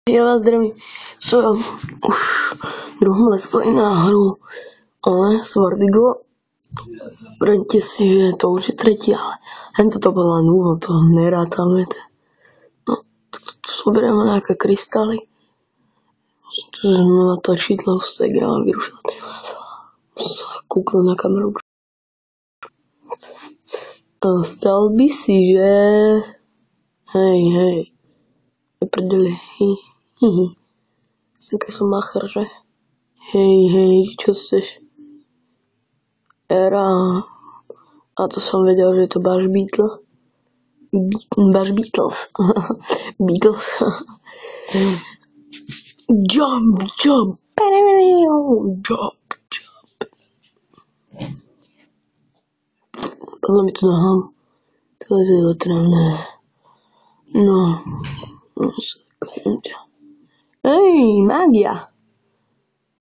Já vás zdravím, co už druhou let's play na hru, ale s Vertigo. Vráťte si, že to už je tretí, ale hento to bola nula, to nerátame. No, tu zoberieme nejaké krystaly. Tu sme na tlačidlo, Instagram, vyrušovať. Kúknu na kameru. Stal by si, že... Hej, neprdeli, Jaký som macher, že? Hej, čo chceš? Era... A to som vedel, že je to Baš Beatles. Beatles. Jump. Padlo mi to na hlavu. Teraz je otravné. No, sekúnde. Hej, mágia.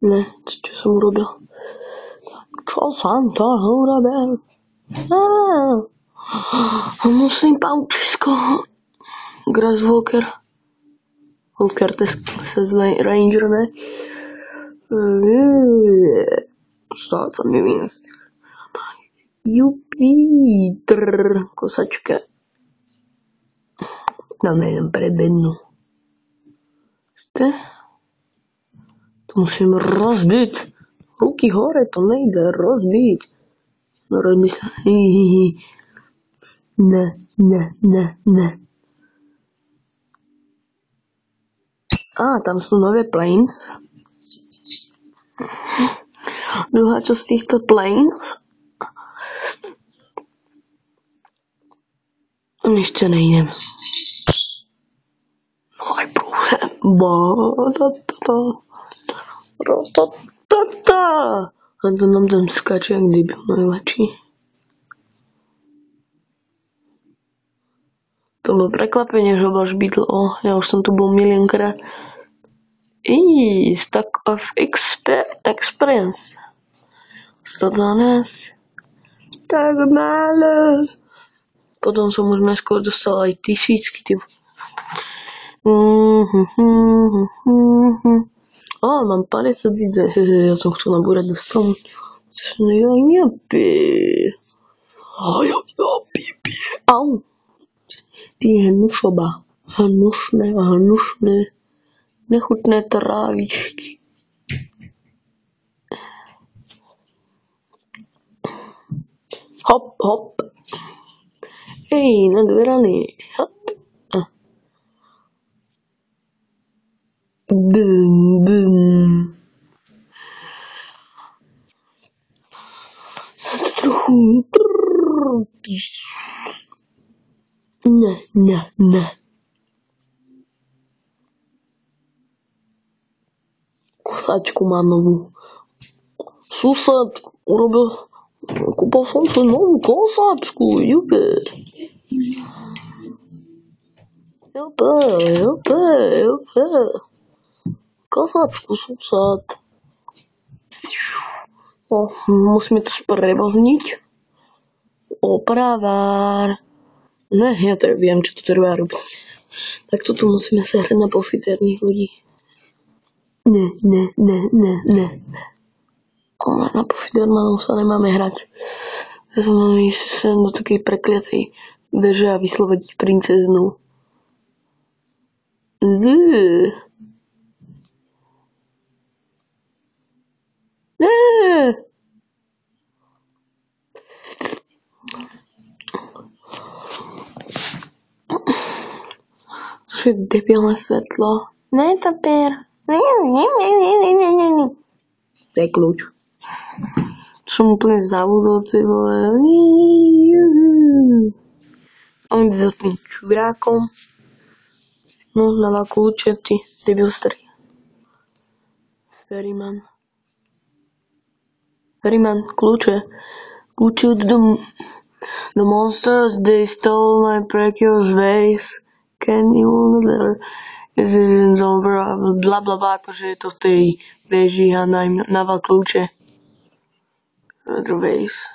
Ne, čo som urobil? Musím paučisko. Grasswalker. Walker Texas Ranger, ne? Stále sa mi vynasť. Jupiter. Kosačka. Dáme jeden prebednú. Ešte? To musím rozbiť. Ruky hore, to nejde rozbiť. No rozbi sa. Ne. Tam sú nové planes. Druhá časť týchto planes. Ešte nejdem. No aj prúse. A to nám tam skáče jak debil najväčší. To bolo prekvapenie, že Baš Beatles. Ja už som tu bol miliónkrát. Stack of experience. 112. Tak málo. Potom som už neskôr dostal aj 1000. Mám 50 000. Ja som chcel nabúrať do stromu. Au. Ty hnušoba. Hnušné. Nechutné trávičky. Hop. Na dverany. Hop. Bum. Trochu. Ne. Kosačku mám novú. Sused kúpal som si novú kosačku. Jupe. Kosačku, sused. No, musíme to sprevozniť. Opravár. Ne, ja teda viem, čo to treba robiť. Tak toto musíme sa hrať na pofiterných ľudí. Ne. Ale na pofidermanov sa nemáme hrať. Ja som mám ísť sem do takej prekliatej veže a vyslovať princeznu. Čo je debilné svetlo? Ne, papier. To je kľúč. Som úplne zabudol, ty vole. On ide za tým čurákom. No, dáva kľúče, ty debil starý. Ferryman, kľúče. Kľúče od the monsters, they stole my precious vase. Can you... This isn't over, blablabla, akože je to v tej veži a nával kľúče. Other vase.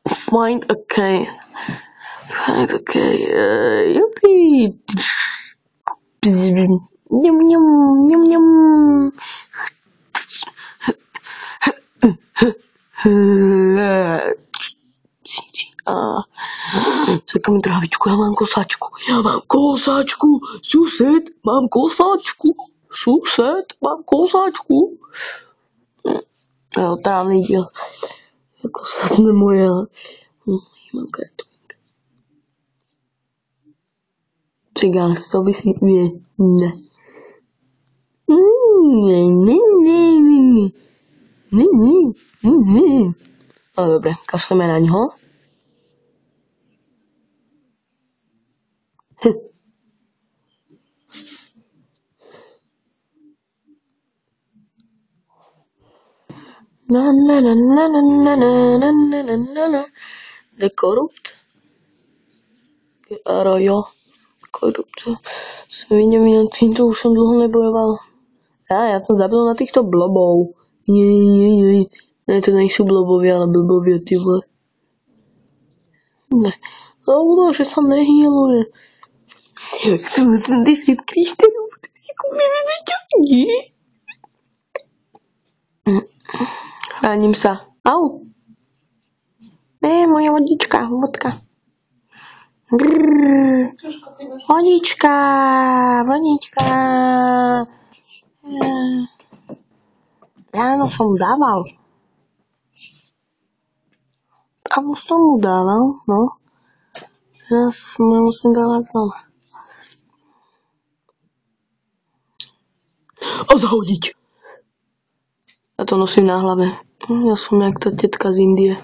Find a key. Yuppie. Ňam, ňam, ňam, ňam. Čakám trávičku, ja mám kosačku. Sused, mám kosačku. Trávny diel. Kosa moja. Mám kartu. Čekám, co by si... Ne. No dobre, kašleme na ňo. De korrupt. Jo. Korrupt. Svinia mi na týmto už som dlho nebojoval. Ja som zabil na týchto blobov. Jej. Ne, to nejsou blobovia, ale blbovia, ty vole. Ne. No, že sa nehýluje. Som 80 kryštálov, to si kúpime vyťažky. Chránim sa. Au. Ne, moja vodička, vodka. Vodička. Ráno som dával. Áno, som mu dával, no. Teraz musím dávať znova. A zahodiť. Ja to nosím na hlave. Ja som jak tá tetka z Indie.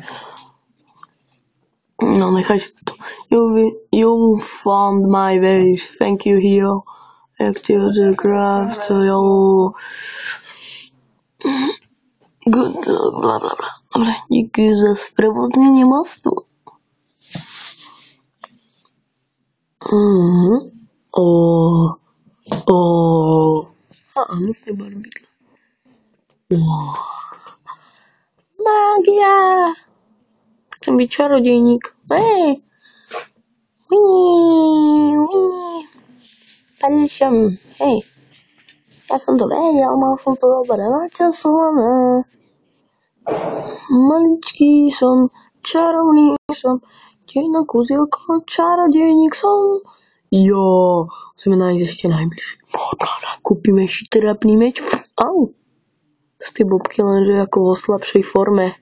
No, nechaj si to. You found my way. Thank you, hero. Active the craft. Good luck, bla bla bla. Dobre, díky za sprevoznenie mostu. Musím barbiť. Mágia! Chcem byť čarodejník. Hej! Pališem. Hej. Ja som to vedel, mal som to dobre načasované. Maličký som, čarovný som, tejno kúzilko, čarodejník som. Jo, musíme nájsť ešte najbližšie. Kúpime ešte terapný meč. Au. Z tej bobky lenže ako vo slabšej forme.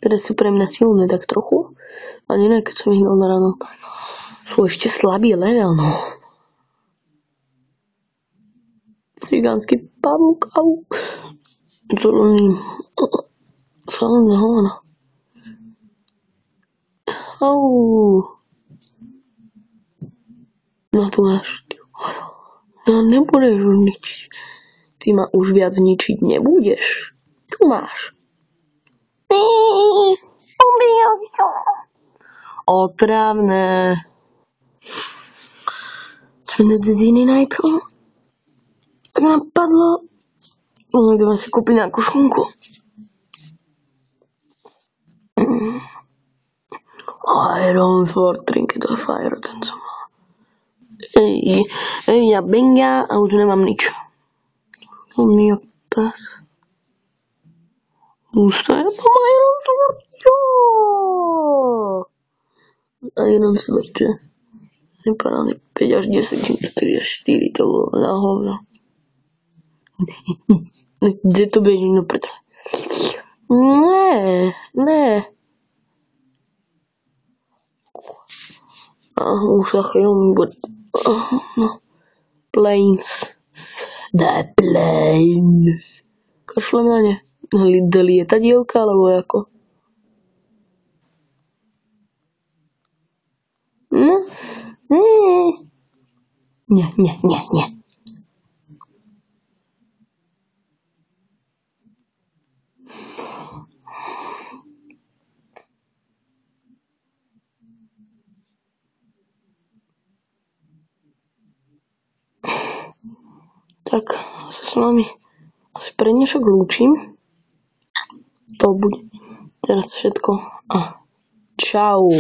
Teraz sú pre mňa silné tak trochu. Ani ne, keď som ich dal na ráno. Sú ešte slabý level, no. Cigánsky pavúk, au. Zelený. Zelený hovno. Au. No tu máš. No nebudeš už ničiť. Ty ma už viac ničiť nebudeš. Tu máš. Otravné. Čo nedziny najprv? Tak napadlo. Ideme si kúpiť nejakú šunku. Iron Sword, Trinket of Fire, ten som mal. Ja benga a už nemám nič. Mňa pás. Ústa, ja mám Iron Sword, jo! Iron Sword, že? Vypadali 5 až 10, 3 až 4, to bolo na hovno. Kde to beží, no preto? Ne. Už sa chvíľom bude... No. Planes. The planes. Kašlem na ne. Do lietadielka, alebo ako? Nie. Tak sa s vami asi pre dnešok lúčim. To bude teraz všetko. Čau.